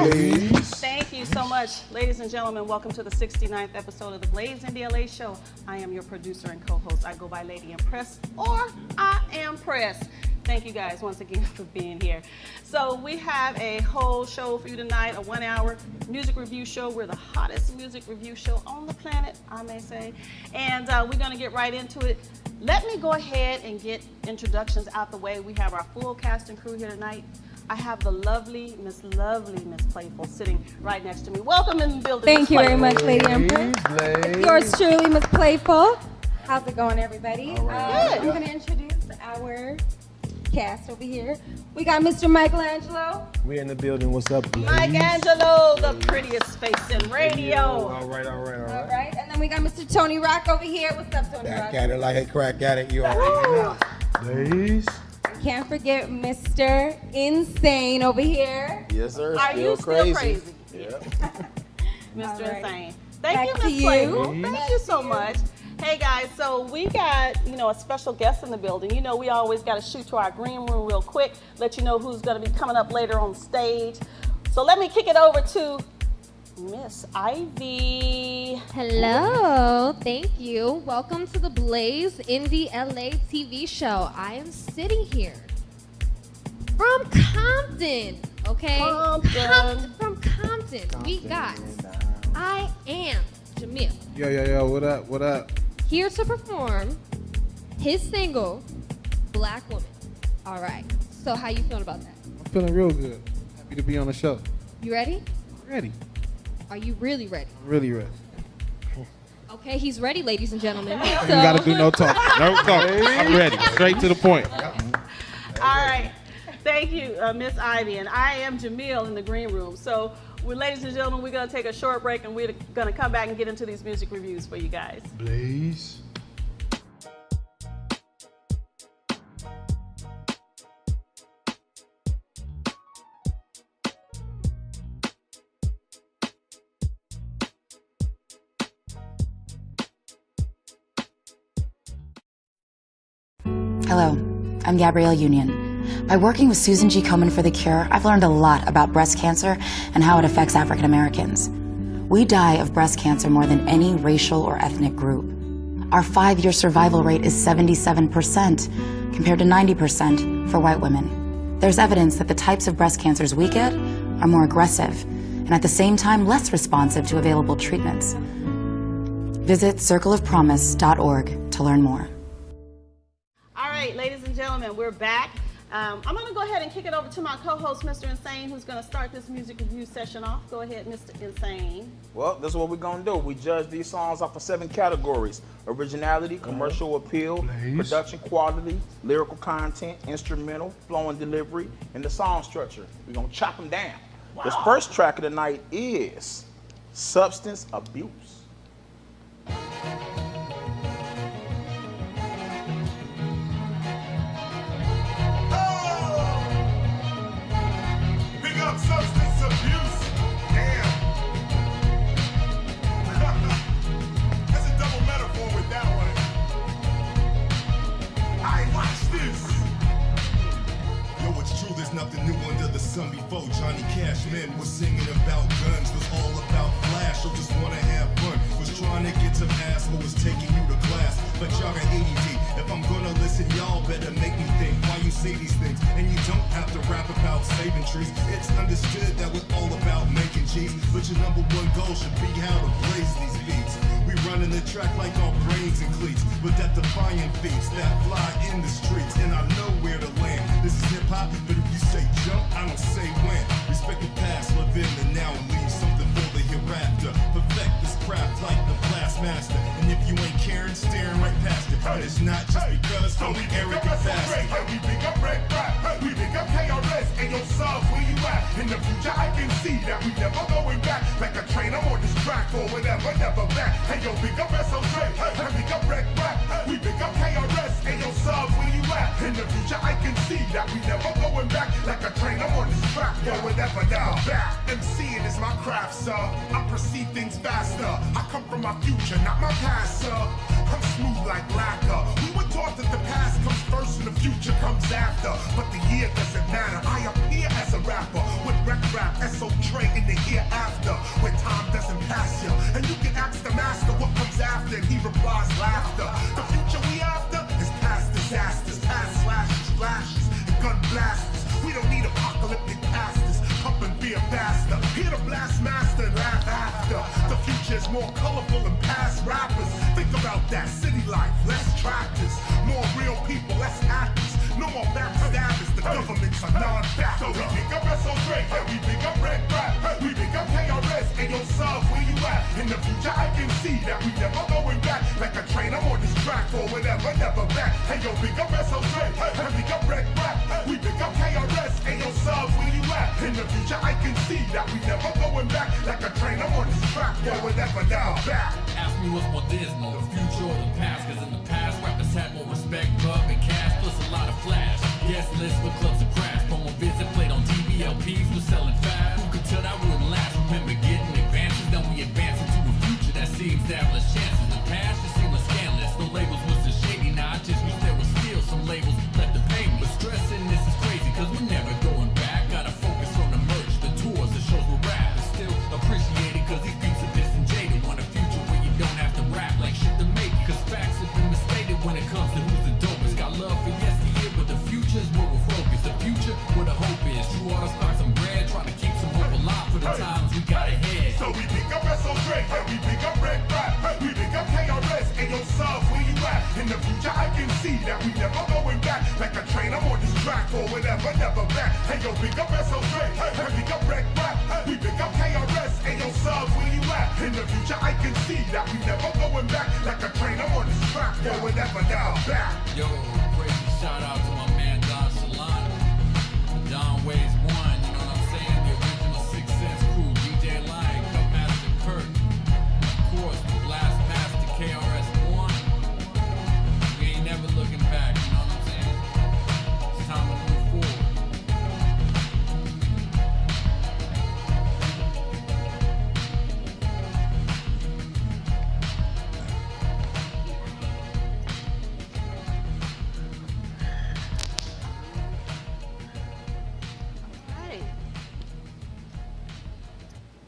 Blaze. Thank you so much. Ladies and gentlemen, welcome to the 69th episode of the Blaze Indie LA show. I am your producer and co-host. I go by Lady Impress, or I am Press. Thank you guys once again for being here. So we have a whole show for you tonight, a 1-hour music review show. We're the hottest music review show on the planet, I may say. And we're gonna get right into it. Let me go ahead and get introductions out the way. We have our full cast and crew here tonight. I have the lovely Miss Playful sitting right next to me. Welcome in the building. Thank you very much, Lady Empress. Blaze. It's yours truly, Miss Playful. How's it going, everybody? All right. I'm going to introduce our cast over here. We got Mr. Michelangelo. We in the building. What's up, Blaze? Mike Angelo, the prettiest face in radio. All right. All right. And then we got Mr. Tony Rock over here. What's up, Tony Back Rock? at it like a crack at it. You already know. Blaze. Can't forget Mr. Insane over here. Yes, sir. Are you still crazy? Yeah. Mr. All right. Insane. Thank Back to you, Miss you. Playful. Please. Thank you so much. Hey guys, so we got, a special guest in the building. We always got to shoot to our green room real quick, let you know who's going to be coming up later on stage. So let me kick it over to Miss Ivy. Hello, thank you. Welcome to the Blaze Indie LA TV show. I am sitting here from Compton, okay? From Compton. We got I Am Jamil Yo. What up? here to perform his single, Black Woman. All right, so how you feeling about that? I'm feeling real good. Happy to be on the show. You ready? Ready. Are you really ready? Really ready. Okay, he's ready, ladies and gentlemen. You gotta do no talk. No talk. I'm ready. Straight to the point. All right. Thank you, Miss Ivy. And I am Jamil in the green room. So, ladies and gentlemen, we're going to take a short break and we're going to come back and get into these music reviews for you guys. Blaze. Hello, I'm Gabrielle Union. By working with Susan G. Komen for the Cure, I've learned a lot about breast cancer and how it affects African Americans. We die of breast cancer more than any racial or ethnic group. Our 5-year survival rate is 77%, compared to 90% for white women. There's evidence that the types of breast cancers we get are more aggressive, and at the same time less responsive to available treatments. Visit circleofpromise.org to learn more. All right, ladies and gentlemen, we're back. I'm going to go ahead and kick it over to my co-host, Mr. Insane, who's going to start this music review session off. Go ahead, Mr. Insane. Well, this is what we're going to do. We judge these songs off of 7 categories: originality, commercial appeal, Blaze. production quality, lyrical content, instrumental, flow and delivery, and the song structure. We're going to chop them down. Wow. This first track of the night is Substance Abuse. Substance abuse. Damn. That's a double metaphor with that one. I watch this. Yo, it's true, there's nothing new under the sun. Before Johnny Cash, man, was singing about guns, was all about flash, or just wanna have fun. Was trying to get some ass, or was taking you to class. But y'all got ADD. If I'm gonna listen, y'all better make me think why you say these things. And you don't have to rap about saving trees. It's understood that we're all about making cheese. But your number one goal should be how to blaze these beats. We running the track like our brains and cleats. But that defiant beats that fly in the streets. And I know where to land. This is hip hop, but if you say jump, I don't say when. Respect the past, live in the now, and leave something for the hereafter. Perfect this craft like the blast master. And if you ain't caring, staring right past it. And it's not just because I'm arrogant bastard. We pick up Red Rap, we pick up KRS, and your subs, where you at? In the future, I can see that we never going back. Like a train, I'm on this track for whatever, never back. Hey, yo, pick up SOJ, hey, pick up Red Rap, we pick up KRS, and your subs, where you at? In the future, I can see that we never going back. Like a train, I'm on this track, going ever now. Back. MCing is my craft, sir. I perceive things faster. I come from my future, not my past, sir. I'm smooth like lacquer. We were taught that the past comes first and the future comes after. But the year doesn't matter. I appear as a rapper with rap, SO Trey in the hereafter, where time doesn't pass you. And you can ask the master what comes after, and he replies laughter. The future we after is past disasters, past slashes, and gun blasters. We don't need apocalyptic pastors, pumping beer faster. Hear the blast master and laugh after. The future is more colorful than past rappers. Think about that, city life, less tractors. More real people, less actors. No more backstabbers, the governments are non-factors. So we pick up SO3, and we pick up Red Rap. We pick up KRS, and yo, sub, where you at? In the future, I can see that we never going back. Like a train, I'm on this track for whatever, never back. Hey, yo, pick up SO3, and pick up Red Rap. We pick up KRS, and yo, sub, where you at? In the future, I can see that we never going back. Like a train, I'm on this track for whatever, never back. Ask me what's more dismal, the future or the past. Cause in the past, rappers had more respect, love, and cash, plus a lot of flash. Guest list with clubs of crash. Promo visit played on TV, LPs was selling fast. Who could tell that wouldn't last? Remember getting advances, then we advance into a future that seems to have less chances. The past just seemed scandalous. The labels was just shady. Now I just wish there was still some labels left to pay me. But stressing this is crazy, cause we're never going back. Gotta focus on the merch, the tours, the shows we're rap. But still appreciate it, cause these beats are disengaged. Want a future where you don't have to rap like shit to make it. Cause facts have been misstated when it comes to who's the dopest. Got love for yesteryear, but the future's where we're focused. The future where the hope is. True artists start some bread, trying to keep some hope alive for the times we got ahead. So we pick up SO3, and we pick up Red Rap. We pick up KRS, and yo, sub, where you at? In the future, I can see that we never going back. Like a train, I'm on this track for whatever, never back. Hey, yo, pick up SO3, and pick up Red Rap. We pick up KRS, and yo, sub, where you at? In the future, I can see that we never going back. Like a train, I'm on this track for whatever, now back. Yo, crazy shout out to my man Don Solano. Don Ways 1, you know what I'm saying? The original 6 Sense crew, DJ Lion, Cut Master Kurt. Of course, the Blast Master KRS-One. We ain't never looking back, you know what I'm saying? It's time to move forward.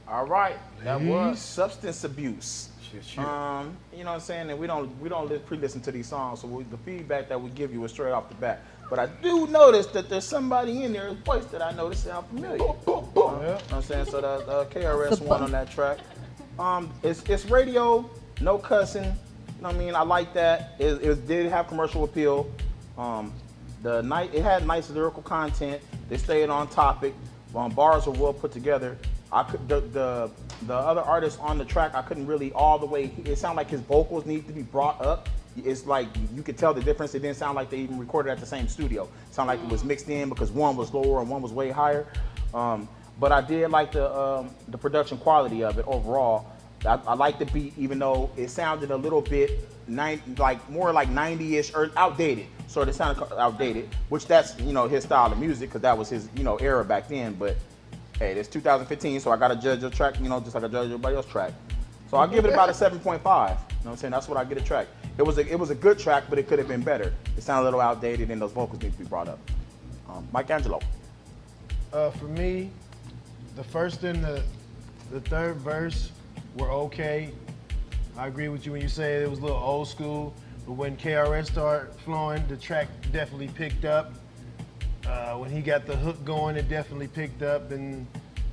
All right, that was substance abuse. Shit. You know what I'm saying? And we don't pre-listen to these songs, so the feedback that we give you is straight off the bat. But I do notice that there's somebody in there, a voice that I notice sound familiar. You know what I'm saying? So the KRS-One on that track. It's radio, no cussing. You know what I mean? I like that. It did have commercial appeal. It had nice lyrical content. They stayed on topic. Bars were well put together. The other artists on the track, I couldn't really all the way. It sounded like his vocals need to be brought up. It's like you could tell the difference. It didn't sound like they even recorded at the same studio. It sounded like it was mixed in because one was lower and one was way higher. But I did like the production quality of it overall. I like the beat, even though it sounded a little bit more like 90-ish or outdated. Sort of sounded outdated, which that's his style of music because that was his era back then. But hey, it's 2015, so I gotta judge your track, just like I judge everybody else's track. So I'll give it about a 7.5. You know what I'm saying? That's what I get a track. It was a good track, but it could have been better. It sounded a little outdated, and those vocals need to be brought up. Mike Angelo. For me, the first and the third verse were okay. I agree with you when you say it was a little old school, but when KRS started flowing, the track definitely picked up. When he got the hook going, it definitely picked up, and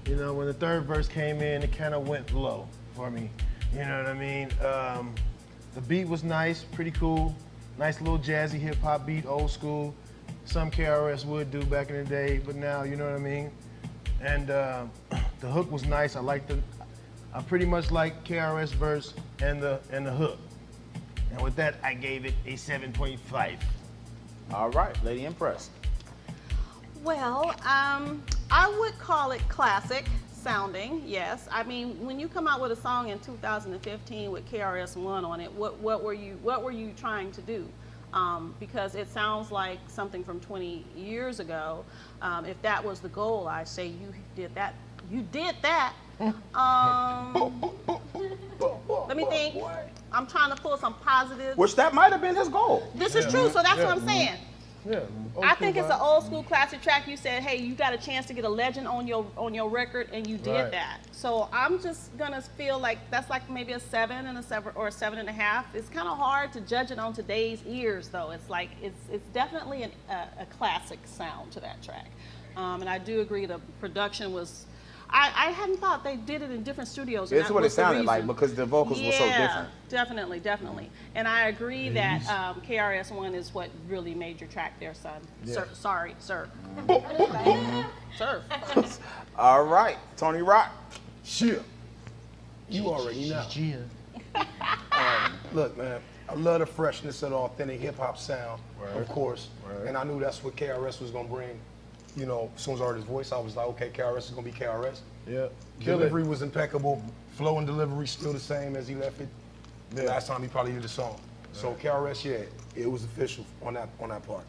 when the third verse came in, it kind of went low for me. You know what I mean? The beat was nice, pretty cool. Nice little jazzy hip hop beat, old school. Some KRS would do back in the day, but now, you know what I mean? And the hook was nice. I pretty much like KRS verse and the hook. And with that, I gave it a 7.5. All right, Lady Impressed. Well, I would call it classic sounding, yes. I mean, when you come out with a song in 2015 with KRS-One on it, what were you trying to do? because it sounds like something from 20 years ago. If that was the goal, I say you did that. You did that. Let me think. I'm trying to pull some positives. Which that might have been his goal. This is true, so that's what I'm saying. Yeah. I think it's an old school classic track. You said, hey, you got a chance to get a legend on your record, and you did that. So I'm just gonna feel like that's like maybe a 7 and a 7 or a 7.5. It's kind of hard to judge it on today's ears, though. It's like it's definitely a classic sound to that track, and I do agree the production was. I hadn't thought they did it in different studios. It's what it sounded like because the vocals were so different. Definitely. And I agree that KRS-One is what really made your track there, son. Yeah. Sir. Sir. All right, Tony Rock. Shit. You already know. Look, man, I love the freshness of the authentic hip hop sound, of course. And I knew that's what KRS was gonna bring. You know, as soon as I heard his voice, I was like, okay, KRS is gonna be KRS. Yeah. Delivery was impeccable. Flow and delivery still the same as he left it last time he probably did the song. So KRS, yeah, it was official on that part.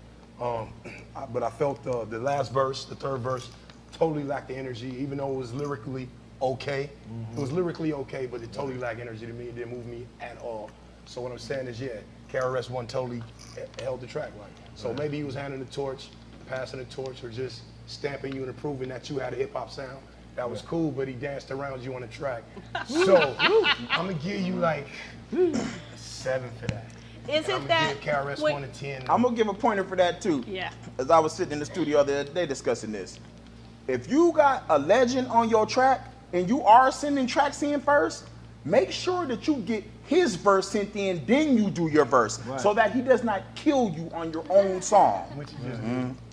But I felt the last verse, the third verse, totally lacked the energy, even though it was lyrically okay. It was lyrically okay, but it totally lacked energy to me. It didn't move me at all. So what I'm saying is, yeah, KRS-One totally held the track right. So maybe he was handing the torch, passing the torch, or just stamping you and proving that you had a hip hop sound. That was cool, but he danced around you on the track. So I'm gonna give you like a 7 for that. Is it that? Give KRS-One a 10. I'm gonna give a pointer for that too. Yeah. As I was sitting in the studio the other day discussing this. If you got a legend on your track and you are sending tracks in first, make sure that you get his verse sent in, then you do your verse, so that he does not kill you on your own song.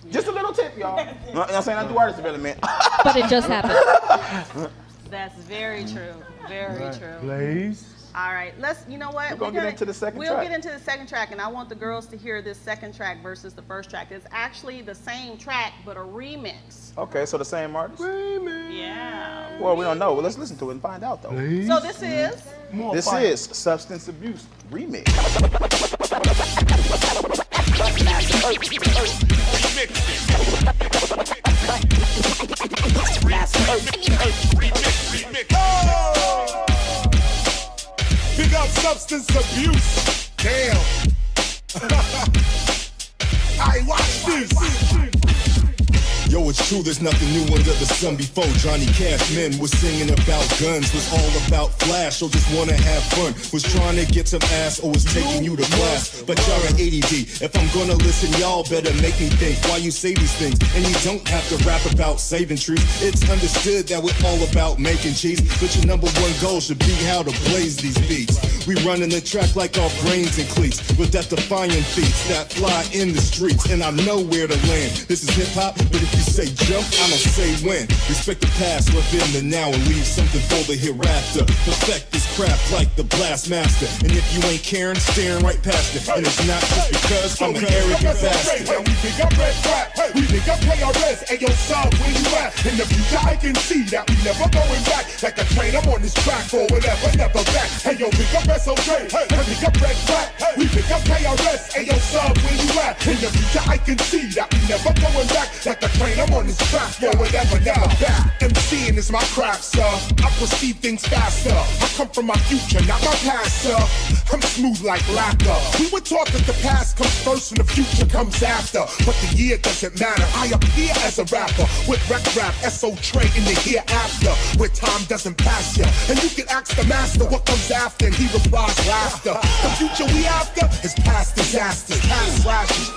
Just a little tip, y'all. You know what I'm saying? I do artist development. But it just happened. That's very true. Very true. Blaze. All right, you know what? We're gonna get into the second track. We'll get into the second track, and I want the girls to hear this second track versus the first track. It's actually the same track, but a remix. Okay, so the same artist? Yeah. Well, we don't know. Well, let's listen to it and find out, though. Blaze. So this is? This is Substance Abuse Remix. Big up Substance Abuse. Damn. I watch this. Yo, it's true, there's nothing new under the sun. Before Johnny Cash men was singing about guns, was all about flash, or just wanna have fun, was trying to get some ass, or was taking you to class. But y'all are ADD. If I'm gonna listen, y'all better make me think why you say these things. And you don't have to rap about saving trees. It's understood that we're all about making cheese, but your number one goal should be how to blaze these beats. We running the track like our brains and cleats, with that defying feats that fly in the streets, and I know where to land. This is hip hop, but if you say jump, I don't say when. Respect the past, live in the now, and leave something for the hereafter. Perfect this craft like the blast master, and if you ain't caring, staring right past it. And it's not just because I'm an arrogant bastard. Hey, we pick up red flag, we pick up KRS, and yo, son, where you at? In the future, I can see that we never going back. Like a train, I'm on this track, forward ever, never back. Hey, yo, pick up SOJ, we pick up red flag, we pick up KRS, and yo, son, where you at? In the future, I can see that we never going back. Like a train, I'm on this track, forward ever, never back. MCing is my craft, sir. I perceive things faster. I come from my future, not my past, sir. I'm smooth like lacquer. We were taught that the past comes first and the future comes after. But the year doesn't matter. I appear as a rapper with rap, SO Trey in the hereafter, where time doesn't pass ya. And you can ask the master what comes after, and he replies laughter. The future we after is past disasters, past flashes,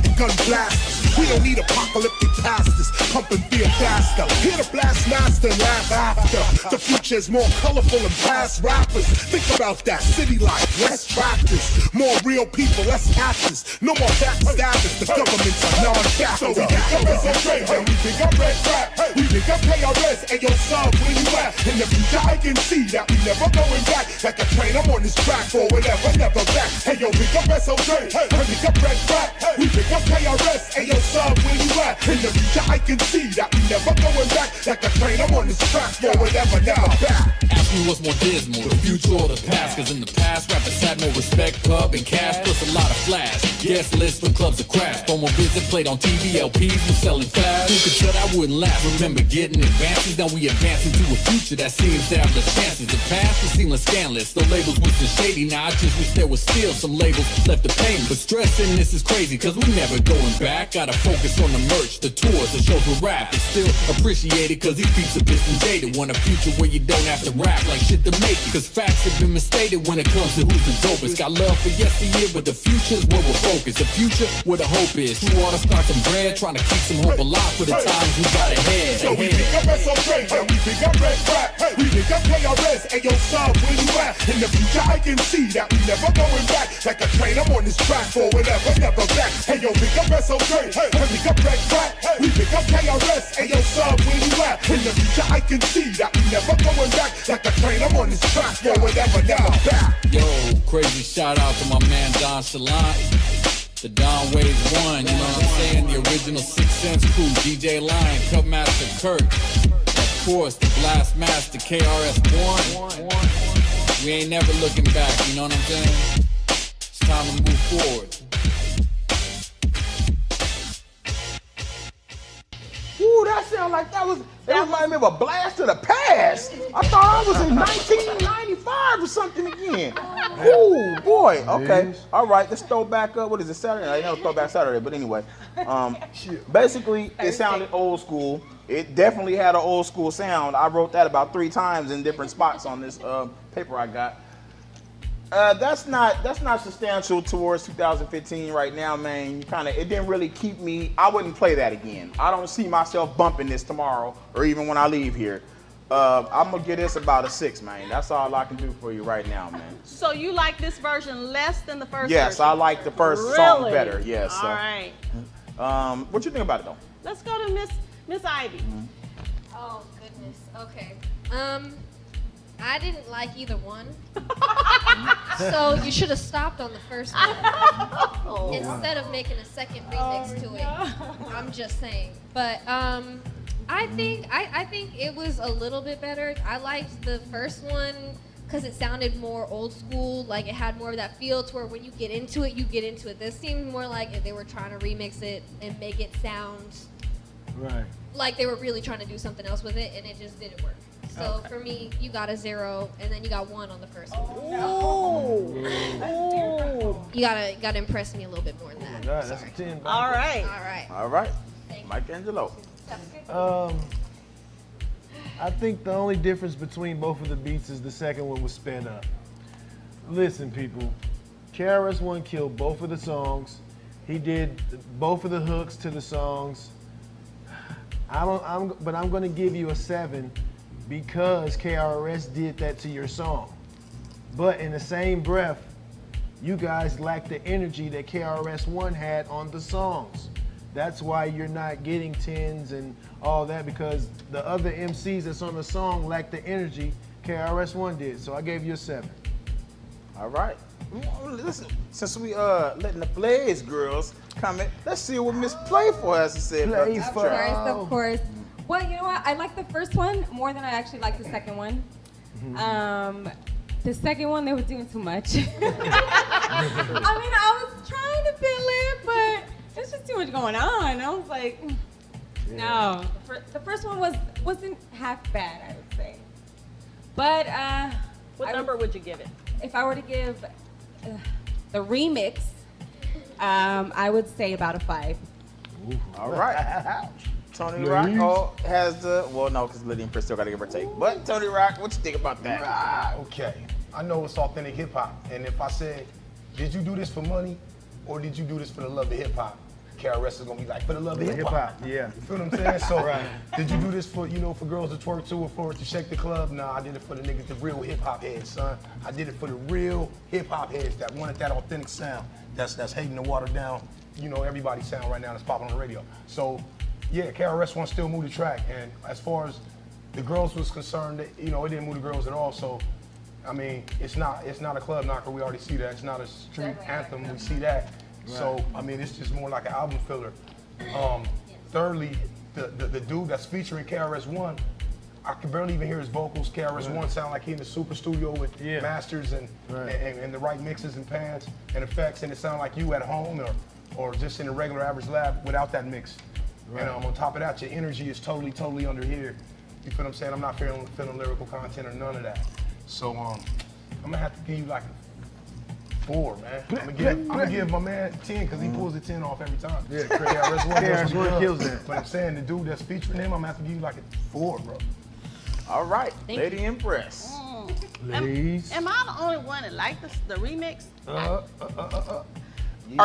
and gun blasters. We don't need apocalyptic pastors pumping fear faster. Hear the blast master and laugh after. The future is more colorful than past rappers. Think about that. City life, less tractors, more real people, less actors. No more backstabbers. The government's a non-factor. So we pick up SOJ, hey, we pick up red flag, hey, we pick up KRS, and yo, son, where you at? In the future, I can see that we never going back. Like a train, I'm on this track, forward ever, never back. Hey, yo, pick up SOJ, hey, we pick up red flag, hey, we pick up KRS, and yo, son, where you at? In the future, I can see that we never going back. Like a train, I'm on this track, forward ever, never back. me what's more dismal, the future or the past. Cause in the past, rappers had more respect, pub, and cash, plus a lot of flash. Guest lists for clubs of crash. Promo visit played on TV, LPs was selling fast. Who could tell that wouldn't last? Remember getting advances, now we advance into a future that seems to have less chances. The past was seamless, scandalous, the labels was just shady. Now I just wish there was still some labels left to pay me. But stressing this is crazy, cause we never going back. Gotta focus on the merch, the tours, the shows with rap. It's still appreciated cause these beats are been dated. Want a future where you don't have to rap like shit to make it. Cause facts have been misstated when it comes to who's the dopest. Got love for yesteryear, but the future's where we're focused. The future where the hope is. Who ought to start some bread, trying to keep some hope alive for the times we got ahead. So we pick up SOJ, and we pick up Red Rap. We pick up KRS, and yo, son, where you at? In the future, I can see that we never going back. Like a train, I'm on this track, forward ever, never back. Hey, yo, pick up SOJ, and pick up Red Rap. We pick up KRS, and yo, son, where you at? In the future, I can see that we never going back. Like a train, I'm on this track, forward ever, never back. Yo, crazy shout out to my man Don Chalant. The Don Waves 1, you know what I'm saying? The original 6 Cents crew, DJ Lion, Cut Master Kurt. Of course, the Blast Master KRS-One. We ain't never looking back, you know what I'm saying? It's time to move forward. Ooh, that sound like that reminded me of a blast to the past. I thought I was in 1995 or something again. Ooh, boy. Okay. All right, let's throw back up. What is it, Saturday? I know Throwback Saturday, but anyway. Basically, it sounded old school. It definitely had an old school sound. I wrote that about 3 times in different spots on this paper I got. That's not substantial towards 2015 right now, man. It didn't really keep me. I wouldn't play that again. I don't see myself bumping this tomorrow or even when I leave here. I'm gonna give this about a 6, man. That's all I can do for you right now, man. So you like this version less than the first version? Yes, I like the first song better. Yes. All right. What you think about it though? Let's go to Miss Ivy. Oh goodness. Okay. I didn't like either one. So you should have stopped on the first one instead of making a second remix to it. I'm just saying. But I think it was a little bit better. I liked the first one because it sounded more old school, like it had more of that feel to where when you get into it, you get into it. This seemed more like if they were trying to remix it and make it sound like they were really trying to do something else with it, and it just didn't work. So for me, you got a 0, and then you got 1 on the first one. You gotta impress me a little bit more than that. God, that's a 10. All right. All right. Mike Angelo. I think the only difference between both of the beats is the second one was sped up. Listen, people, KRS-One killed both of the songs. He did both of the hooks to the songs. But I'm gonna give you a 7 because KRS did that to your song. But in the same breath, you guys lack the energy that KRS-One had on the songs. That's why you're not getting 10s and all that, because the other MCs that's on the song lack the energy KRS-One did. So I gave you a 7. All right. Listen, since we letting the Blaze girls comment, let's see what Miss Playful has to say about this track. Of course. Well, you know what? I like the first one more than I actually like the second one. The second one, they were doing too much. I mean, I was trying to feel it, but there's just too much going on. I was like, no. The first one wasn't half bad, I would say. But what number would you give it? If I were to give the remix, I would say about a 5. All right. Tony Rock has the, well, no, because Lydia and Chris still got to give her take. But Tony Rock, what you think about that? Okay. I know it's authentic hip hop. And if I said, did you do this for money or did you do this for the love of hip hop? KRS is gonna be like, for the love of hip hop. Yeah. You feel what I'm saying? So, did you do this for, for girls to twerk to or for it to shake the club? Nah, I did it for the niggas, the real hip hop heads, son. I did it for the real hip hop heads that wanted that authentic sound. That's hating to water down, everybody's sound right now that's popping on the radio. So, yeah, KRS-One still move the track. And as far as the girls was concerned, it didn't move the girls at all. So, I mean, it's not a club knocker. We already see that. It's not a street anthem. We see that. Right. So, I mean, it's just more like an album filler. Thirdly, the dude that's featuring KRS-One, I could barely even hear his vocals. KRS-One sound like he in the super studio with masters and the right mixes and pads and effects, and it sound like you at home or just in a regular average lab without that mix. And on top of that, your energy is totally under here. You feel what I'm saying? I'm not feeling lyrical content or none of that. So I'm gonna have to give you like a 4, man. I'm gonna give my man 10 because he pulls the 10 off every time. Yeah, KRS-One kills that. But I'm saying the dude that's featuring him, I'm gonna have to give you like a 4, bro. All right, Thank Lady Empress. Ladies. Am I the only one that liked the remix? Are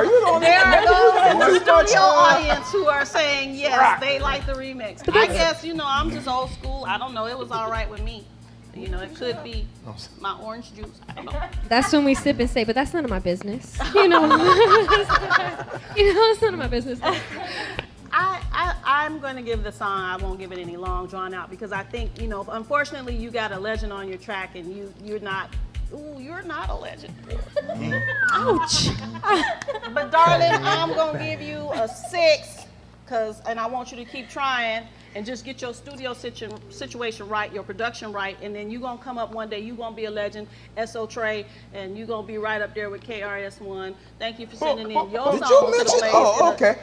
you the only There one? are those in the studio audience who are saying yes, they like the remix. I guess, I'm just old school. I don't know. It was all right with me. It could be my orange juice. I don't know. That's when we sip and say, but that's none of my business. It's none of my business. I'm going to give the song, I won't give it any long drawn out because I think, unfortunately you got a legend on your track and you're not a legend. Ouch. But darling, I'm going to give you a 6 and I want you to keep trying and just get your studio situation right, your production right, and then you're going to come up one day, you're going to be a legend, S.O. Trey, and you're going to be right up there with KRS-One. Thank you for sending in your song to the Blaze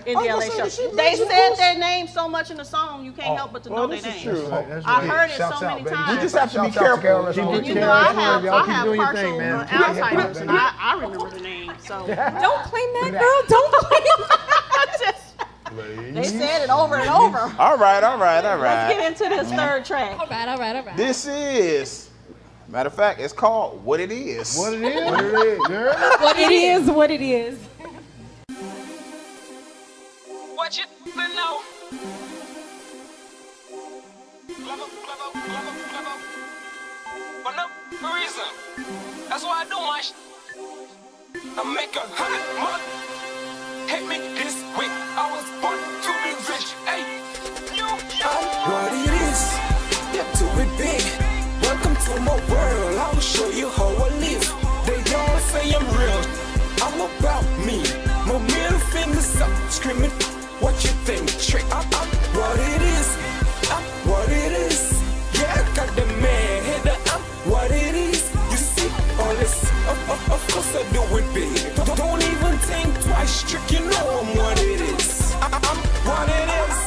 in the LA show. They said their name so much in the song, you can't help but to know their name. True. I heard it so many times. You just have to be careful. And I have partial Alzheimer's, and I remember the name, so. Don't claim that, girl. Don't claim that. They said it over and over. All right. Let's get into this third track. All right. This is, matter of fact, it's called What It Is. What it is, girl. What it is, what it is. What you know? For no reason. That's why I do my I make 100 money. Hate me this week. I was born to be rich. Hey, What it is, yeah, do it big. Welcome to my world. I'll show you how I live. They all say I'm real. I'm about me. My middle fingers up, screaming. What you think, trick? I'm what it is. I'm what it is. Yeah, I got the man here. I'm what it is. You see all this? Of course I do it big. Don't even think twice, trick. You know I'm what it is. I'm what it is.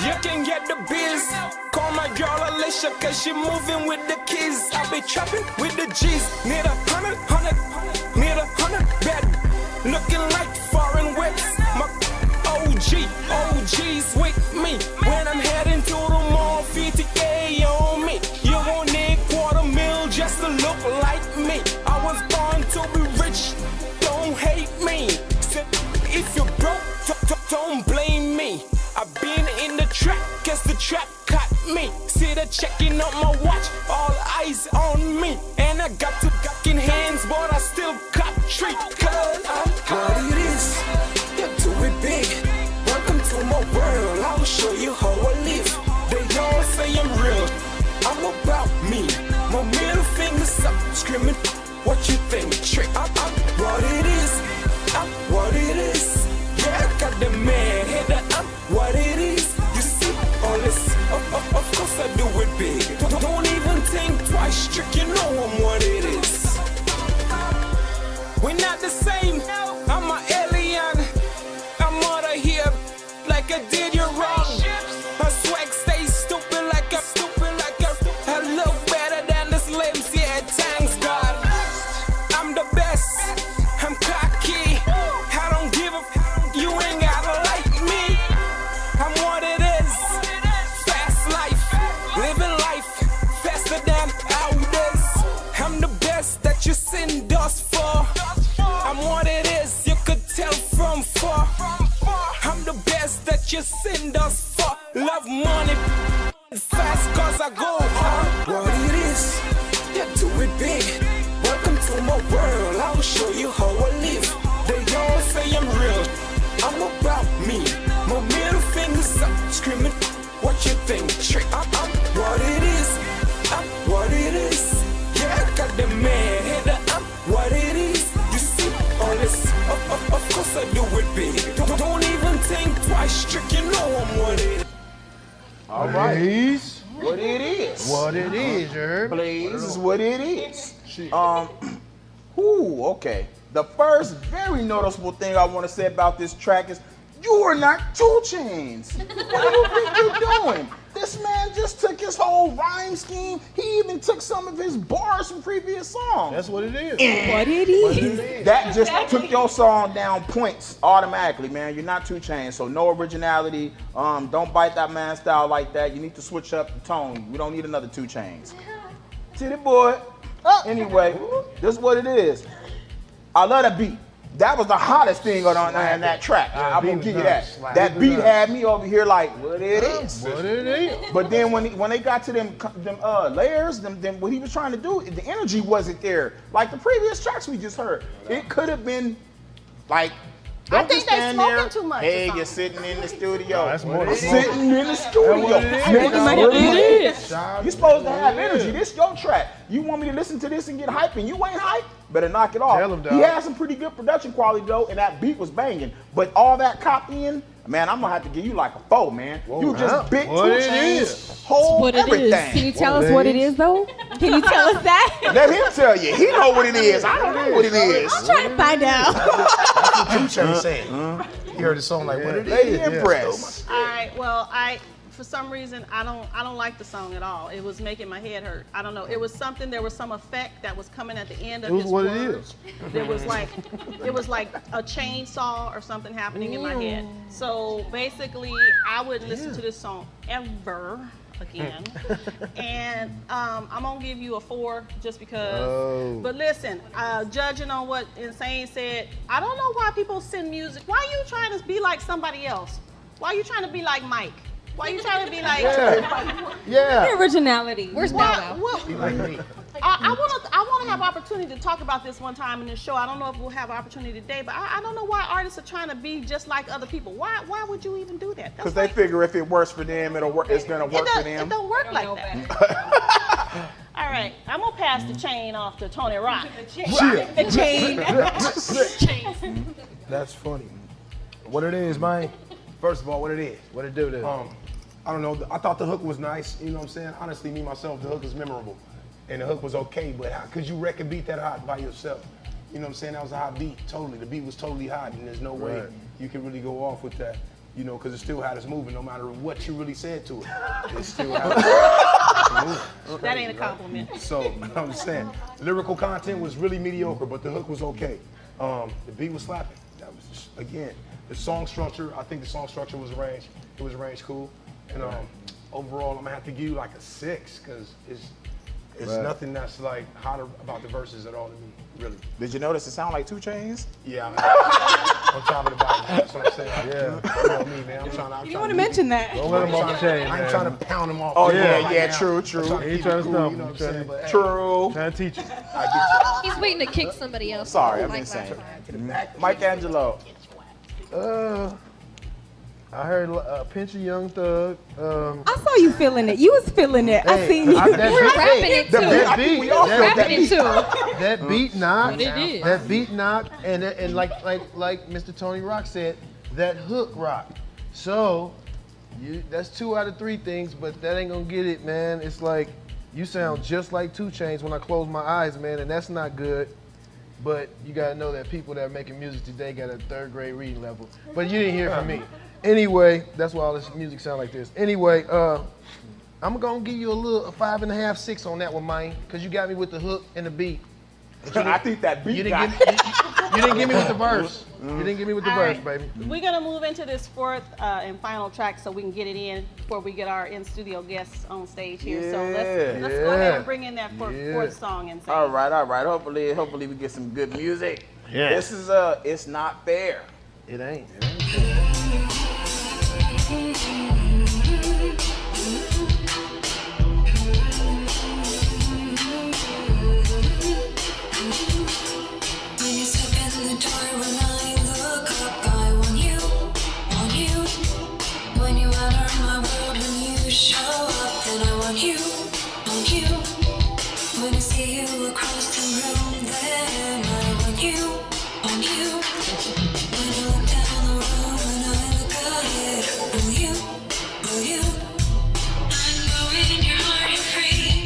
You can get the biz. Call my girl Alicia, cause she moving with the kids. I be trapping with the G's. Need a hundred bed. Looking like foreign whips. My OG's with me. When I'm heading to the mall, 50K on me. You won't need $250,000 just to look like me. I was born to be rich. Don't hate me. If you're broke, don't blame me. I've been in the trap, guess the trap caught me. See the checking on my watch, all eyes on me. And I got two fucking hands, but I still got treat. Cause I'm what it is, yeah, do it big. Welcome to my world, I'll show you how I live. They all say I'm real, I'm about me. My middle fingers up, screaming, what you think, trick? I'm what it is, I'm what it is. Yeah, I got the man here, I'm what it is. You see all this, of course I do it big. Don't even think twice, trick, you know I'm what it is. We're not the same, I'm an alien. I'm out of here like I did you wrong. My swag stays stupid like a I look better than the slims, yeah, thanks God. I'm the best, I'm cocky. I don't give a you ain't gotta like me. I'm what it is. Fast life, living life faster than others. I'm the best that you send us for. I'm what it is, you could tell from far. I'm the best that you send us for. Love money fast cause I go hard. What it is, yeah, do it big. Welcome to my world, I'll show you how I live. They all say I'm real, I'm about me. My middle fingers up, screaming, what you think, trick? I'm what it is, I'm what it is. Yeah, I got the man here, I'm what it is. You see all this, of course I do it big. Don't even think twice, trick, you know I'm what it is. All right. Ladies. What it is. what it is, you heard? Blaze is what it is. Okay. The first very noticeable thing I want to say about this track is you are not 2 Chainz. What do you think you're doing? This man just took his whole rhyme scheme. He even took some of his bars from previous songs. That's what it is. What it is. That just took your song down points automatically, man. You're not 2 Chainz, so no originality. Don't bite that man style like that. You need to switch up the tone. We don't need another 2 Chainz. Titty boy. Anyway, this is what it is. I love that beat. That was the hottest thing on that track. I'm gonna give you that. That beat had me over here like, what it is. What it is. But then when they got to them layers, them what he was trying to do, the energy wasn't there. Like the previous tracks we just heard. It could have been like, I think they smoking too much. Hey, you're sitting in the studio. That's more than Sitting in the studio. You're supposed to have energy. This your track. You want me to listen to this and get hype and you ain't hype? Better knock it off. Tell him, dog. He had some pretty good production quality though, and that beat was banging. But all that copying, man, I'm gonna have to give you like a 4, man. You just bit 2 Chainz, whole What it everything. is. Can you tell us what it is, though? Can you tell us that? Let him tell you. He know what it is. I don't know what it is. I'm trying to find out. That's what 2 Chainz said. He heard the song like, what it is. Lady Impress. All right. Well, for some reason, I don't like the song at all. It was making my head hurt. I don't know. It was something. There was some effect that was coming at the end of his words. There was like, it was like a chainsaw or something happening in my head. So basically, I wouldn't listen to this song ever again. And I'm gonna give you a 4 just because. But listen, judging on what Insane said, I don't know why people send music. Why are you trying to be like somebody else? Why are you trying to be like Mike? Why are you trying to be like? The originality. Where's Bow Wow? I want to have opportunity to talk about this one time in this show. I don't know if we'll have opportunity today, but I don't know why artists are trying to be just like other people. Why would you even do that? Because they figure if it works for them, it's gonna work for them. It don't work like that. All right, I'm gonna pass the chain off to Tony Rock. The chain. That's funny. What it is, man. First of all, what it is. What it do then? I don't know. I thought the hook was nice. You know what I'm saying? Honestly, me, myself, the hook is memorable. And the hook was okay, but how could you wreck a beat that hot by yourself? You know what I'm saying? That was a hot beat, totally. The beat was totally hot, and there's no way you can really go off with that, you know, because it still had us moving no matter what you really said to it. It still had us moving. That ain't a compliment. So, I'm saying, lyrical content was really mediocre, but the hook was okay. The beat was slapping. That was just, again, the song structure, I think the song structure was arranged. It was arranged cool. And overall, I'm gonna have to give you like a 6, because it's nothing that's like hotter about the verses at all to me, really. Did you notice it sound like 2 Chainz? Yeah, on top of the bottom. That's what I'm saying. Yeah, you know me, man. I'm trying to. You want to mention that? Don't let him off the chain, I ain't trying to pound him off. Oh yeah, true. He ain't trying to stop him. True. Trying to teach you. He's waiting to kick somebody else. Sorry, I'm Like insane. that. Mike Angelo. I heard Pinch a Young Thug. I saw you feeling it. You was feeling it. I seen you. We're rapping it too. That beat knocked. What it is. That beat knocked, and like Mr. Tony Rock said, that hook rocked. So, that's 2 out of 3 things, but that ain't gonna get it, man. It's like you sound just like 2 Chainz when I close my eyes, man, and that's not good. But you gotta know that people that are making music today got a 3rd grade reading level. But you didn't hear it from me. Anyway, that's why all this music sound like this. Anyway, I'm gonna give you a 5.5, 6 on that one, man, because you got me with the hook and the beat. I think that beat you didn't give me with the verse. You didn't give me with the verse, baby. We're gonna move into this 4th and final track so we can get it in before we get our in-studio guests on stage here. So let's go ahead and bring in that 4th song and say. All right. Hopefully we get some good music. Yeah. This is It's Not Fair. It ain't. Free.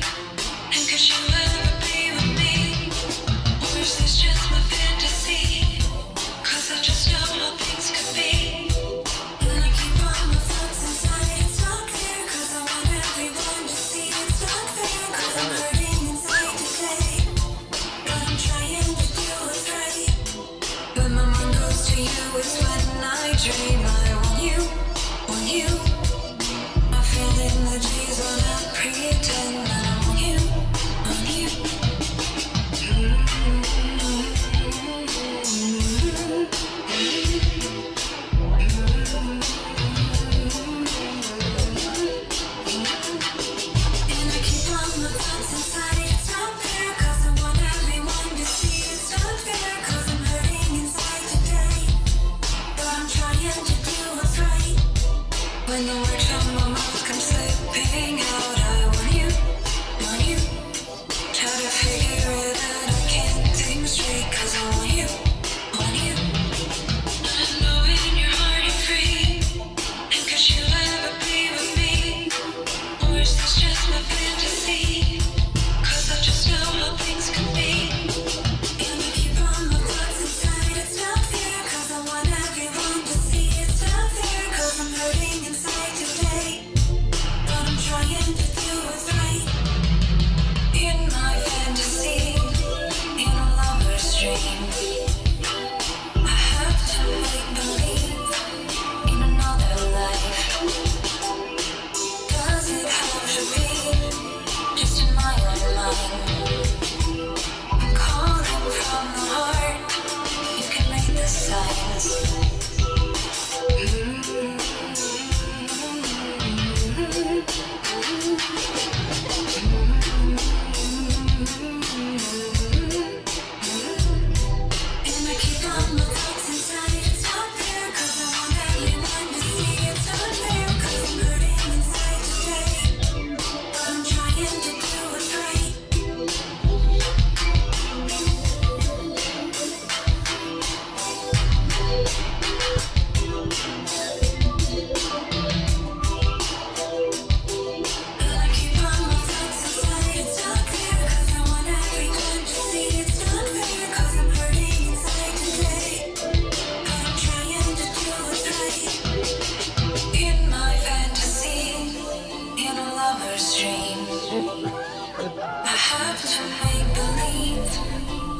to make believe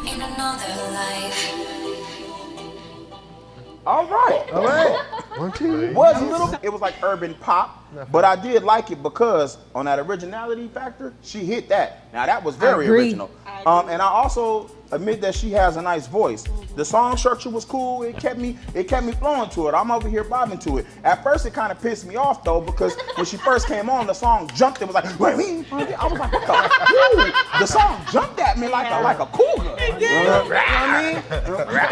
in another life. All right. All right. 1, 2. Was a little. It was like urban pop, but I did like it because on that originality factor, she hit that. Now that was very original. And I also admit that she has a nice voice. The song structure was cool. It kept me flowing to it. I'm over here bobbing to it. At first, it kind of pissed me off though because when she first came on, the song jumped. It was like, wait, I was like, what the? The song jumped at me like a cougar. It did. You know what I mean?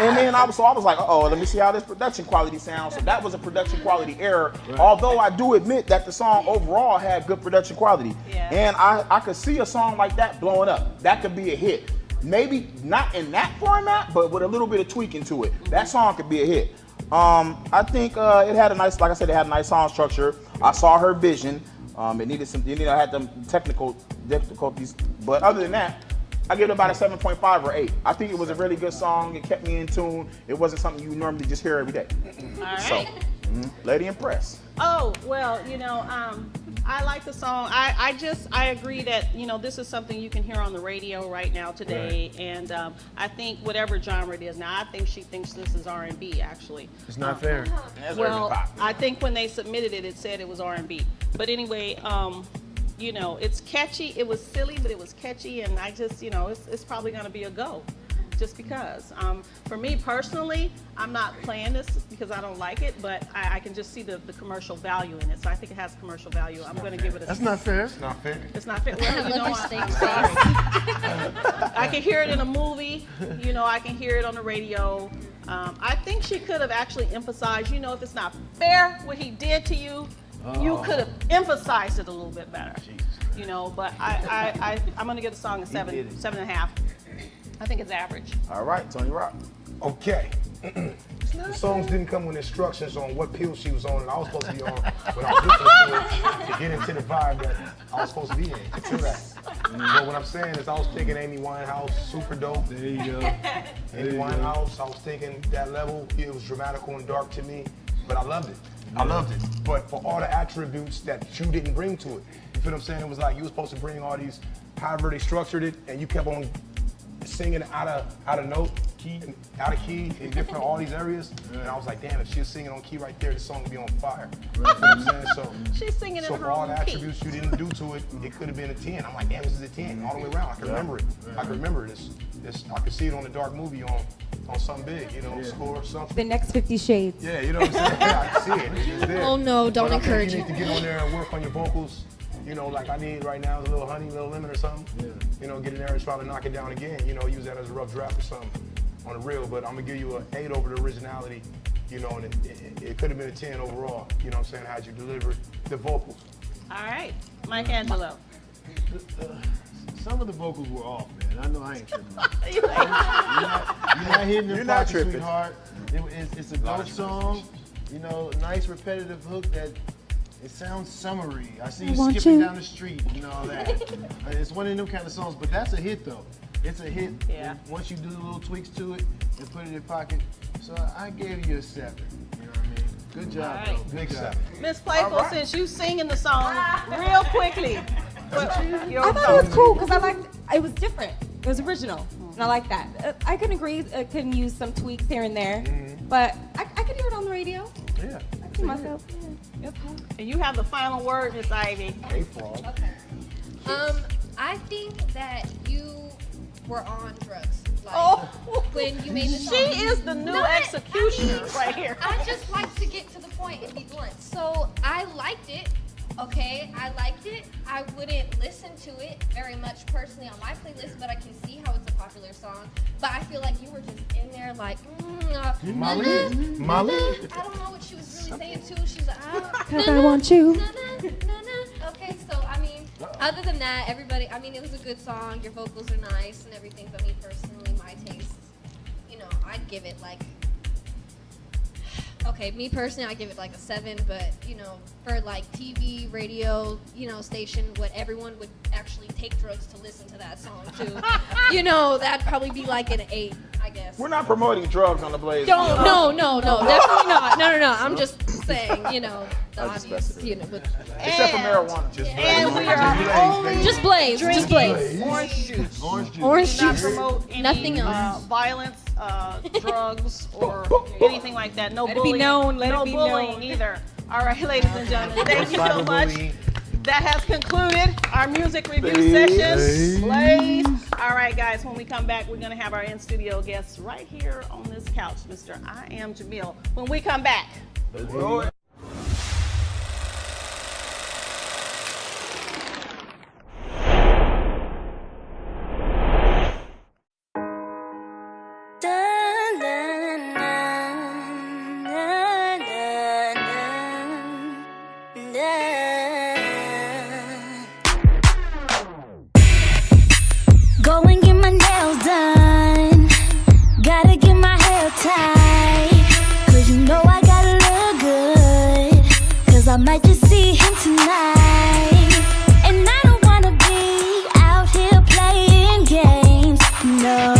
And then I was like, oh, let me see how this production quality sounds. So that was a production quality error. Right. Although I do admit that the song overall had good production quality. Yeah. And I could see a song like that blowing up. That could be a hit. Maybe not in that format, but with a little bit of tweaking to it. That song could be a hit. I think it had a nice, like I said, it had a nice song structure. I saw her vision. It needed some, had some technical difficulties, but other than that, I give it about a 7.5 or 8. I think it was a really good song. It kept me in tune. It wasn't something you normally just hear every day. All right. So, Lady Impress. Oh, well, I like the song. I agree that, this is something you can hear on the radio right now today. Right. And I think whatever genre it is, now I think she thinks this is R&B actually. It's not fair. Well, I think when they submitted it, it said it was R&B. But anyway, it's catchy. It was silly, but it was catchy. And I just, it's probably going to be a go. Just because. For me personally, I'm not playing this because I don't like it, but I can just see the commercial value in it. So I think it has commercial value. I'm going to give it a. That's not fair. It's not fair. It's not fair. Well, I can hear it in a movie. I can hear it on the radio. I think she could have actually emphasized. If it's not fair what he did to you, you could have emphasized it a little bit better. But I'm going to give the song a 7.5. I think it's average. All right, Tony Rock. Okay. The songs didn't come with instructions on what pill she was on, and I was supposed to be on, but I was listening to it to get into the vibe that I was supposed to be in. To that. But what I'm saying is I was thinking Amy Winehouse, super dope. There you go. Amy Winehouse, I was thinking that level. It was dramatical and dark to me, but I loved it. I loved it. But for all the attributes that you didn't bring to it, you feel what I'm saying? It was like you were supposed to bring all these, however they structured it, and you kept on singing out of note, out of key in different all these areas, and I was like, damn, if she was singing on key right there, the song would be on fire. You know what I'm saying? So she's singing in her for all own the key. attributes you didn't do to it, it could have been a 10. I'm like, damn, this is a 10 all the way around. I can remember it. I can remember this. I could see it on the dark movie on something big, score or something. The next 50 Shades. Yeah, you know what I'm saying? Yeah, I can see it. It's just there. Oh no, don't but encourage you it. need to get on there and work on your vocals. Like I need right now is a little honey, a little lemon or something. Yeah. Get in there and try to knock it down again. Use that as a rough draft or something on the real. But I'm gonna give you an 8 over the originality. And it could have been a 10 overall. You know what I'm saying? How'd you deliver the vocals? All right, Mike Angelo. Some of the vocals were off, man. I know I ain't tripping. You're not hitting the pocket, sweetheart. It's a dope song. Nice repetitive hook that. It sounds summery. I see you skipping down the street and all that. It's one of them kind of songs, but that's a hit though. It's a hit. Yeah. Once you do the little tweaks to it and put it in your pocket. So I gave you a 7. You know what I mean? Good job, though. Big 7. Miss Playful, since you singing the song real quickly. I thought it was cool because it was different. It was original. And I like that. I can agree, I can use some tweaks here and there, but I could hear it on the radio. Yeah. I see myself. And you have the final word, Miss Ivy. Hey, Frog. Okay. I think that you were on drugs. When you made the song. She is the new executioner right here. I just like to get to the point and be blunt. So I liked it. Okay, I liked it. I wouldn't listen to it very much personally on my playlist, but I can see how it's a popular song. But I feel like you were just in there like, Molly? I don't know what she was really saying too. She's like, Because I want you. Okay, so I mean, other than that, everybody, it was a good song. Your vocals are nice and everything, but me personally, my taste, I'd give it like, okay, me personally, I give it like a 7, but, for like TV, radio, station, what everyone would actually take drugs to listen to that song too, that'd probably be like an 8, I guess. We're not promoting drugs on the Blaze. No, definitely not. No. I'm just saying, the obvious, with Except for marijuana. And we are only Just Blaze. Just Blaze. orange juice. Orange Do not juice. promote any, Nothing else. Violence, drugs, or anything like that. No Let it be bullying. known, let it no be bullying known. either. All right, ladies and gentlemen, thank you so much. That has concluded our music review session. Blaze. All right, guys, when we come back, we're going to have our in-studio guests right here on this couch, Mr. I Am Jamil. When we come back. Go and get my nails done. Gotta get my hair tied. 'Cause you know I gotta look good. 'Cause I might just see him tonight. And I don't wanna be out here playing games. No.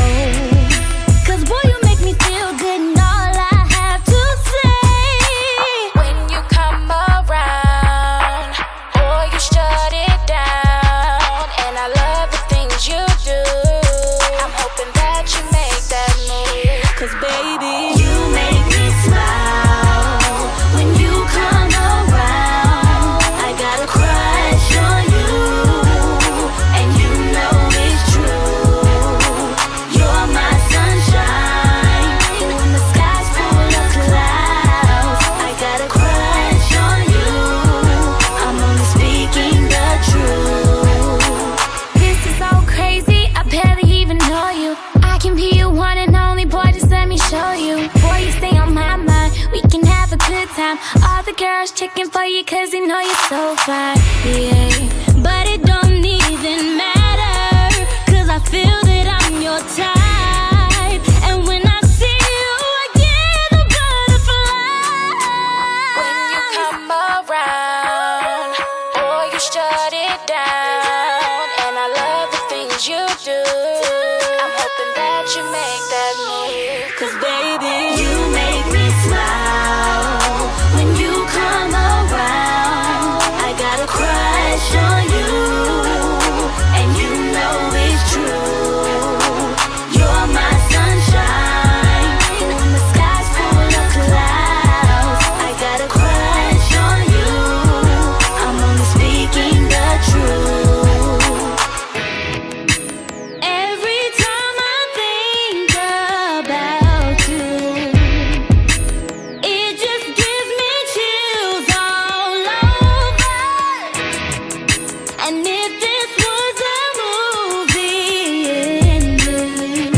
'Cause boy, you make me feel good and all I have to say. When you come around, boy, you shut it down. And I love the things you do. I'm hoping that you make that move. 'Cause baby, you make me smile. When you come around, I got a crush on you. And you know it's true. You're my sunshine. When the sky's full of clouds, I got a crush on you. I'm only speaking the truth. This is so crazy, I barely even know you. I can be your one and only, boy, just let me show you. Boy, you stay on my mind, we can have a good time. All the girls checking for you 'cause they know you're so fine, yeah. But it don't even matter, 'cause I feel that I'm your type. And when I see you, I get the butterflies. When you come around, boy, you shut it down. And I love the things you do. I'm hoping that you make that move. 'Cause baby, you make me smile. When you come around, I got a crush on you. And you know it's true. You're my sunshine. When the sky's full of clouds, I got a crush on you. I'm only speaking the truth. Every time I think about you, it just gives me chills all over. And if this was a movie ending,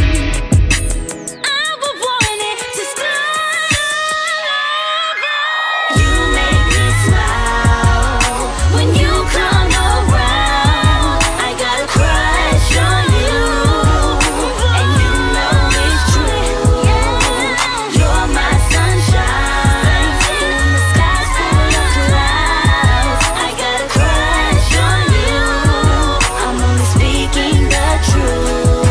I would want it to start all over. You make me smile when you come around. I got a crush on you, and you know it's true. You're my sunshine. When the sky's full of clouds, I got a crush on you. I'm only speaking the truth.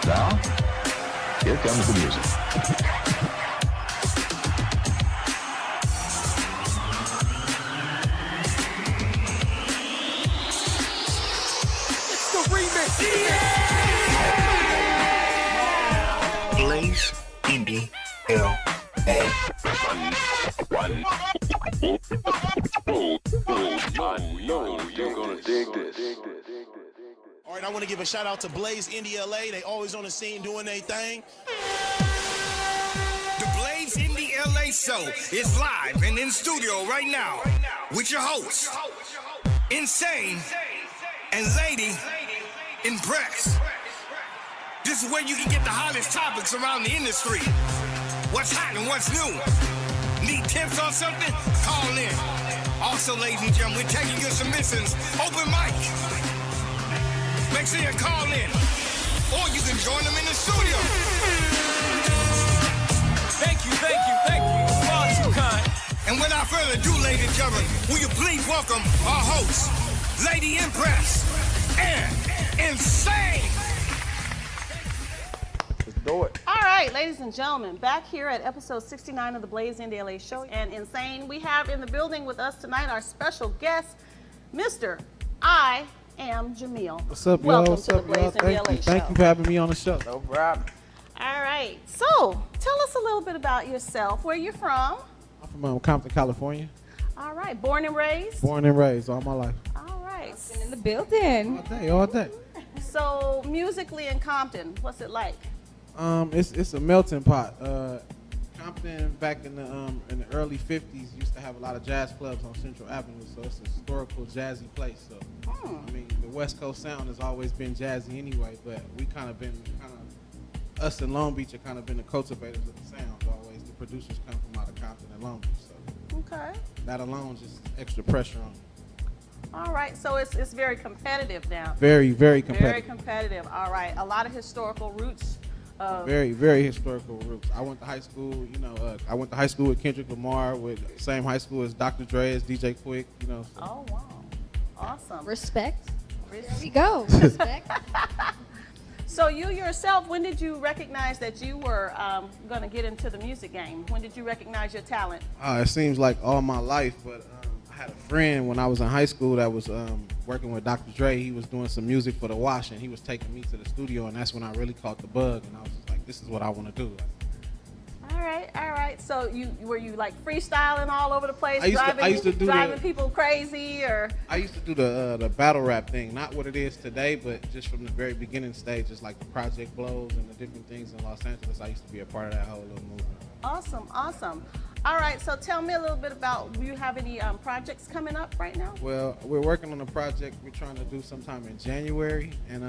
Now, here comes the music. It's the remix. Blaze Indie L.A. You're gonna dig this. All right, I want to give a shout out to Blaze Indie LA. They always on the scene doing their thing. The Blaze Indie LA show is live and in studio right now with your hosts, Insane and Lady Impress. This is where you can get the hottest topics around the industry. What's hot and what's new? Need tips on something? Call in. Also, ladies and gentlemen, we're taking your submissions. Open mic. Make sure you call in. Or you can join them in the studio. Thank you. Far too kind. And without further ado, ladies and gentlemen, will you please welcome our hosts, Lady Impress and Insane. Let's do it. All right, ladies and gentlemen, back here at episode 69 of the Blaze Indie LA show and Insane, we have in the building with us tonight our special guest, Mr. I Am Jamil. What's up, y'all? Welcome What's to the up, Blaze y'all? Indie LA show. Thank you for having me on the show. No problem. All right, so tell us a little bit about yourself, where you're from. I'm from Compton, California. All right, born and raised? Born and raised all my life. All right. Been in the building. All day. So musically in Compton, what's it like? It's a melting pot. Compton back in the early 50s used to have a lot of jazz clubs on Central Avenue, so it's a historical jazzy place. So I mean, the West Coast sound has always been jazzy anyway, but we us in Long Beach are kind of been the cultivators of the sound. Always the producers come from out of Compton and Long Beach, so okay. That alone just extra pressure on you. All right, so it's very competitive now. Very, very competitive. Very competitive. All right, a lot of historical roots. Very, very historical roots. I went to high school, I went to high school with Kendrick Lamar, with the same high school as Dr. Dre, as DJ Quick, So. Oh, wow. Awesome. Respect. There we go. Respect. So you yourself, when did you recognize that you were going to get into the music game? When did you recognize your talent? It seems like all my life, but I had a friend when I was in high school that was working with Dr. Dre. He was doing some music for the Wash, and he was taking me to the studio, and that's when I really caught the bug, and I was just like, this is what I want to do. All right. So were you like freestyling all over the place, I used to do driving people crazy, or? I used to do the battle rap thing, not what it is today, but just from the very beginning stages, like the Project Blows and the different things in Los Angeles. I used to be a part of that whole little movement. Awesome. All right, so tell me a little bit about, do you have any projects coming up right now? Well, we're working on a project we're trying to do sometime in January, and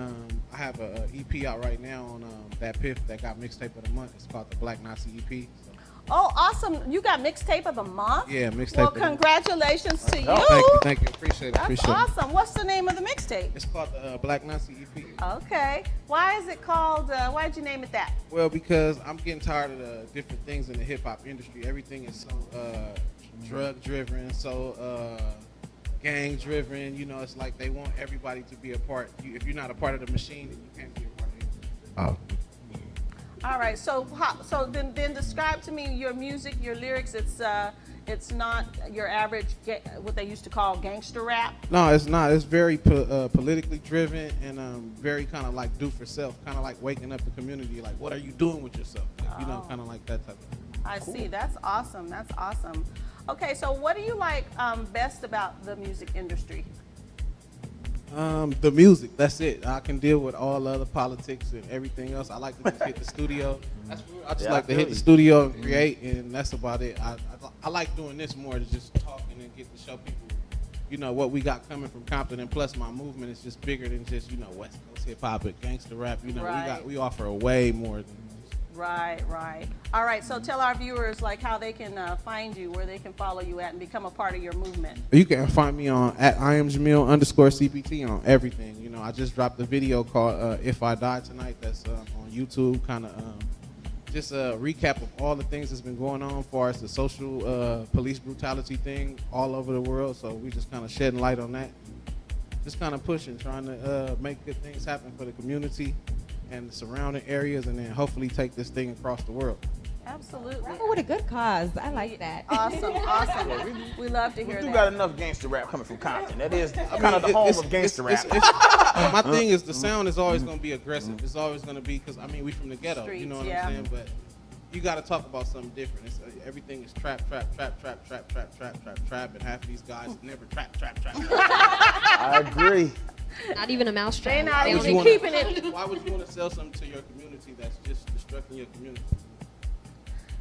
I have a EP out right now on that Piff that got mixtape of the month. It's called the Black Nazi EP. So. Oh, awesome. You got mixtape of the month? Yeah, mixtape. Well, congratulations to you. Thank you. Appreciate it. That's awesome. What's the name of the mixtape? It's called the Black Nazi EP. Okay. Why is it called, why did you name it that? Well, because I'm getting tired of the different things in the hip-hop industry. Everything is so drug-driven, so gang-driven. It's like they want everybody to be a part. If you're not a part of the machine, then you can't be a part of it. Oh. All right, so then describe to me your music, your lyrics. It's not your average what they used to call gangster rap. No, it's not. It's very politically driven and very kind of like do for self, kind of like waking up the community. Like, what are you doing with yourself? Like, kind of like that type of. I see. That's awesome. Okay, so what do you like best about the music industry? The music, that's it. I can deal with all the other politics and everything else. I like to just hit the studio. I just like to hit the studio and create, and that's about it. I like doing this more to just talking and get to show people, what we got coming from Compton, and plus my movement is just bigger than just, West Coast hip hop and gangster rap. Right. we offer a way more than. Right. All right, so tell our viewers like how they can find you, where they can follow you at and become a part of your movement. You can find me on @IamJamil_CPT on everything. I just dropped a video called If I Die Tonight that's on YouTube, kind of just a recap of all the things that's been going on as far as the social police brutality thing all over the world. So we just kind of shedding light on that. Just kind of pushing, trying to make good things happen for the community and the surrounding areas, and then hopefully take this thing across the world. Absolutely. What a good cause. I like that. Awesome. We love to hear that. We do got enough gangster rap coming from Compton. That is kind of the home of gangster rap. My thing is the sound is always going to be aggressive. It's always going to be, because we from the ghetto, Streets, you know what I'm saying? But you got to talk about something different. Everything is trap, and half of these guys never trap. I agree. Not even a mousetrap. They're not even keeping it. Why would you want to sell something to your community that's just destructing your community?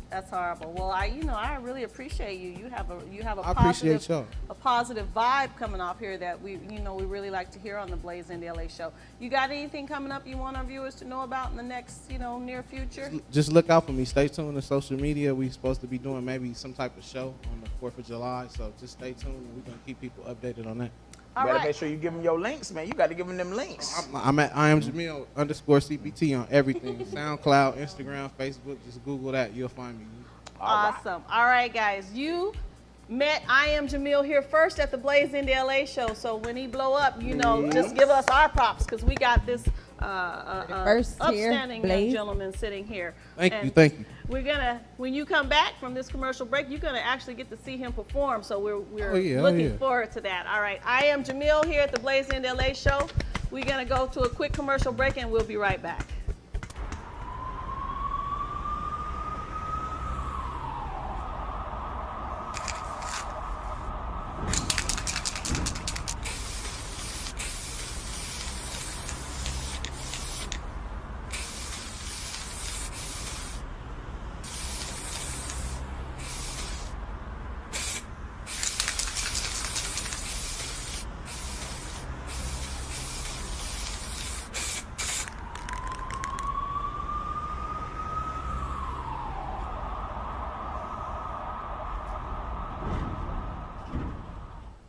That's horrible. Well, I really appreciate you. You have a I appreciate y'all. a positive vibe coming off here that we really like to hear on the Blaze Indie LA show. You got anything coming up you want our viewers to know about in the next, near future? Just look out for me. Stay tuned to social media. We're supposed to be doing maybe some type of show on the 4th of July. So just stay tuned, and we're going to keep people updated on that. You better make sure you give them your links, man. You got to give them links. I'm at @IamJamil_CPT on everything. SoundCloud, Instagram, Facebook. Just Google that. You'll find me. Awesome. All right, guys. You met I Am Jamil here first at the Blaze Indie LA show. So when he blow up, just give us our props because we got this upstanding young gentleman sitting here. Thank you. We're gonna, when you come back from this commercial break, you're gonna actually get to see him perform. So we're looking forward to that. All right, I Am Jamil here at the Blaze Indie LA show. We're gonna go to a quick commercial break and we'll be right back.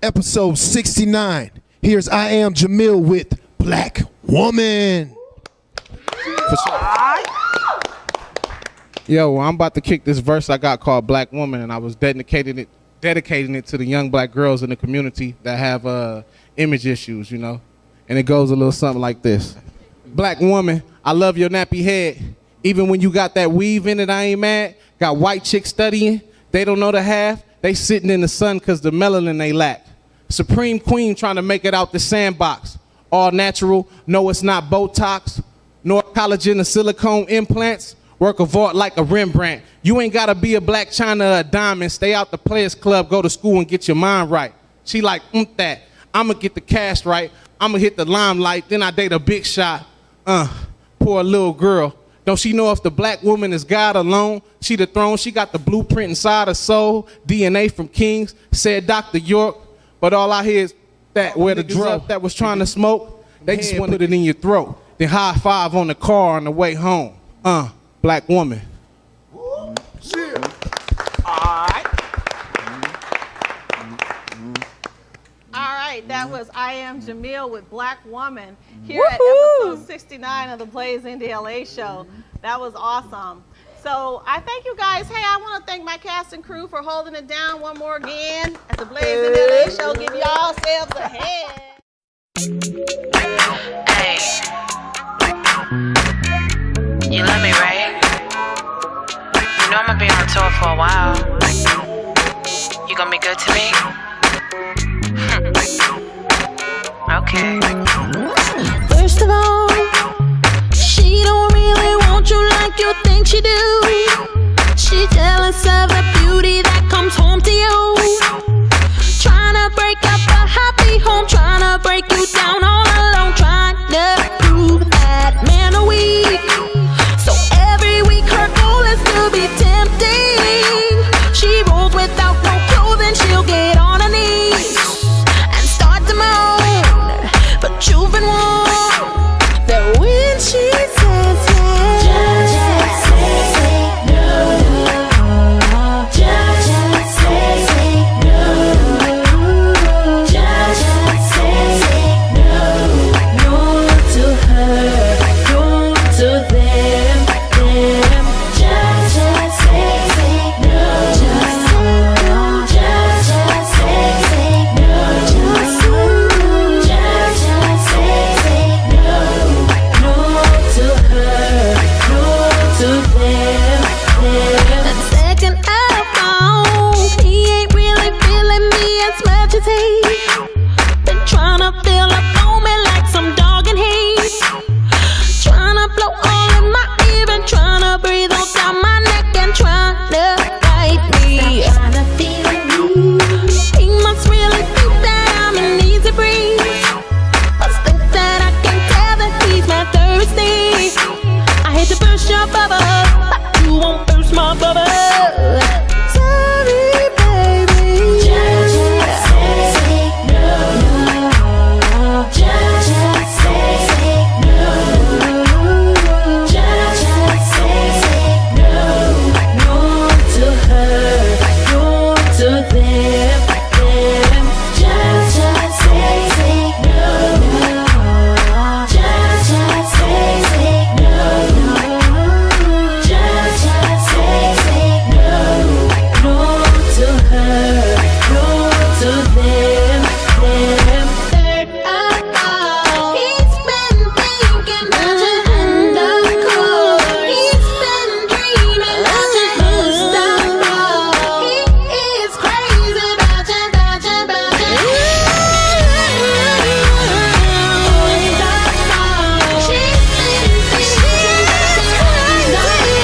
Episode 69. Here's I Am Jamil with Black Woman. Yo, I'm about to kick this verse I got called Black Woman, and I was dedicating it to the young black girls in the community that have image issues, And it goes a little something like this. Black woman, I love your nappy head. Even when you got that weave in it, I ain't mad. Got white chicks studying, they don't know the half. They sitting in the sun because the melanin they lack. Supreme queen trying to make it out the sandbox. All natural, no it's not Botox, nor collagen or silicone implants. Work of art like a Rembrandt. You ain't gotta be a Black China or a diamond. Stay out the Players Club, go to school and get your mind right. She like, that. I'ma get the cash right. I'ma hit the limelight, then I date a big shot. Poor little girl. Don't she know if the black woman is God alone? She the throne, she got the blueprint inside her soul. DNA from kings, said Dr. York. But all I hear is that where the drug that was trying to smoke, they just want to put it in your throat. Then high five on the car on the way home. Black woman. All right. All right, that was I Am Jamil with Black Woman here at episode 69 of the Blaze Indie LA show. That was awesome. So I thank you guys. Hey, I want to thank my cast and crew for holding it down one more again at the Blaze Indie LA show. Give y'all selves a hand. Hey, you love me, right? You know I'm gonna be on tour for a while. You gonna be good to me? Okay. First of all, she don't really want you like you think she do. She jealous of the beauty that comes home to you. Tryna break up a happy home, tryna break you down all alone, trying to prove that men are weak. So every week her goal is to be tempting. She rolls without no clothing, she'll get on her knees and start to moan. But you've been warned that when she says yes, just say no. Just say no. Just say no. No to her, no to them. Just say no. Just say no. Been tryna fill up on me like some dog in heat. Tryna blow all in my ear and tryna breathe all down my neck and tryna bite me. He must really think that I'm an easy breeze. Must think that I can tell that he's my thirsty. I hate to burst your bubble, but you you won't burst my bubble. Sorry, baby. Just say no. Just say no. Just say no. No to her, no to them. Just say no. Just say no. Just say no. No to her, no to them. He's been thinking about your undercoat. He's been dreaming about your Mustafa. He is crazy about you, about you, about you. She's been thinking about your undercoat.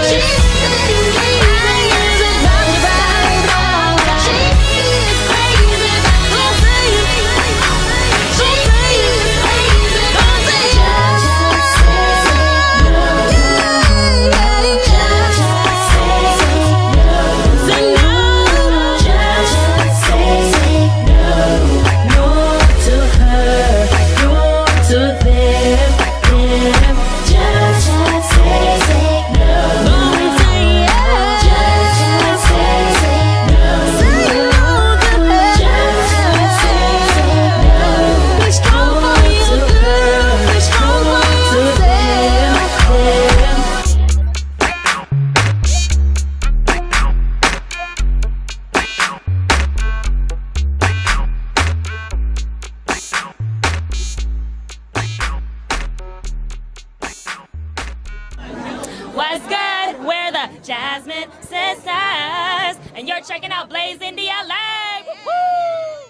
She's been dreaming about your Mustafa. She is crazy about you. She is crazy about you. Just say no. Just say no. Just say no. No to her, no to them. Just say no. Don't say yes. Just say no. Say no to her. Just say no. Be strong for you, girl. Be strong for yourself. What's good? We're the Jasmine Sisters, and you're checking out Blaze Indie LA. Woo!